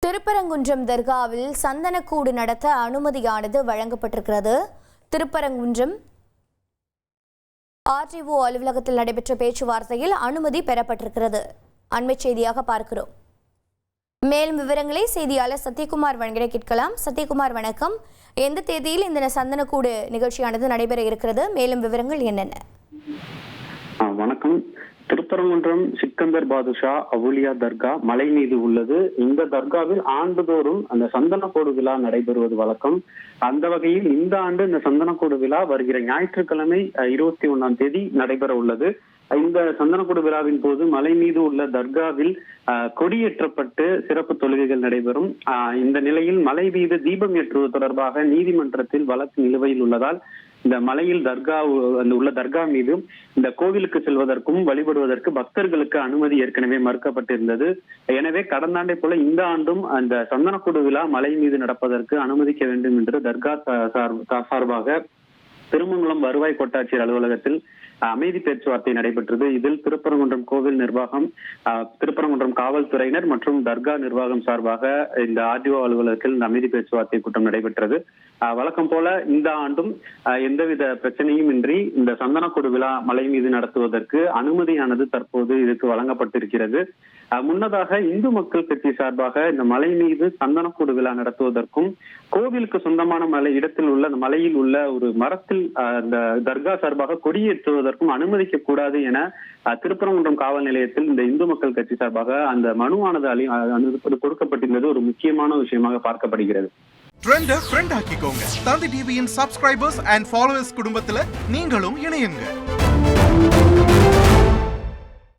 திருப்பரங்குன்றம் தர்காவில் சந்தனக்கூடு நடத்த அனுமதியானது வழங்கப்பட்டிருக்கிறது. திருப்பரங்குன்றம் ஆர்டிஓ அலுவலகத்தில் நடைபெற்ற பேச்சுவார்த்தையில் அனுமதி பெறப்பட்டிருக்கிறது. அண்மை செய்தியாக பார்க்கிறோம். மேலும் விவரங்களை செய்தியாளர் சத்யகுமார் வழங்கிட கேட்கலாம். சத்யகுமார் வணக்கம். எந்த தேதியில் இந்த சந்தனக்கூடு நிகழ்ச்சியானது நடைபெற இருக்கிறது? மேலும் விவரங்கள் என்னென்ன? வணக்கம். திருப்பரங்குன்றம் சிக்கந்தர் பாதுஷா அவுலியா தர்கா மலை மீது உள்ளது. இந்த தர்காவில் ஆண்டுதோறும் அந்த சந்தனக்கூடு விழா நடைபெறுவது வழக்கம். அந்த வகையில் இந்த ஆண்டு இந்த சந்தனக்கூடு விழா வருகிற ஞாயிற்றுக்கிழமை 21ஆம் தேதி நடைபெற உள்ளது. இந்த சந்தனக்கூடு விழாவின் போது மலை மீது உள்ள தர்காவில் கொடியேற்றப்பட்டு சிறப்பு தொழுகைகள் நடைபெறும். இந்த நிலையில் மலை மீது தீபம் ஏற்றுவது தொடர்பாக நீதிமன்றத்தில் வழக்கு நிலுவையில் உள்ளதால் இந்த மலையில் தர்கா உள்ள தர்கா மீது இந்த கோவிலுக்கு செல்வதற்கும் வழிபடுவதற்கு பக்தர்களுக்கு அனுமதி ஏற்கனவே மறுக்கப்பட்டிருந்தது. எனவே கடந்த ஆண்டை போல இந்த ஆண்டும் அந்த சந்தனக்கூடு விழா மலை மீது நடப்பதற்கு அனுமதிக்க வேண்டும் என்று தர்கா சார்பாக திருமங்கலம் வருவாய் கோட்டாட்சியர் அலுவலகத்தில் அமைதி பேச்சுவார்த்தை நடைபெற்றது. இதில் திருப்பரங்குன்றம் கோவில் நிர்வாகம், திருப்பரங்குன்றம் காவல்துறையினர் மற்றும் தர்கா நிர்வாகம் சார்பாக இந்த ஆர்டிஓ அலுவலகத்தில் இந்த அமைதி பேச்சுவார்த்தை கூட்டம் நடைபெற்றது. வழக்கம் போல இந்த ஆண்டும் எந்தவித பிரச்சனையும் இன்றி இந்த சந்தனக்கூடு விழா மலை மீது நடத்துவதற்கு அனுமதியானது தற்போது இதுக்கு வழங்கப்பட்டிருக்கிறது. முன்னதாக இந்து மக்கள் கட்சி சார்பாக இந்த மலை மீது சந்தனக்கூடு விழா நடத்துவதற்கும் கோவிலுக்கு சொந்தமான மலை இடத்தில் உள்ள அந்த மலையில் உள்ள ஒரு மரத்தில் அந்த தர்கா சார்பாக கொடியேற்றுவதற்கும் அனுமதிக்க கூடாது என திருப்பரங்குன்றம் காவல் நிலையத்தில் இந்த இந்து மக்கள் கட்சி சார்பாக அந்த மனுவானது கொடுக்கப்பட்டிருந்தது ஒரு முக்கியமான விஷயமாக பார்க்கப்படுகிறது. ட்ரெண்டை ஃப்ரெண்ட் ஆக்கிக்கோங்க. தந்தி டிவியின் சப்ஸ்கிரைபர்ஸ் அண்ட் ஃபாலோவர்ஸ் குடும்பத்துல நீங்களும் இணையுங்க.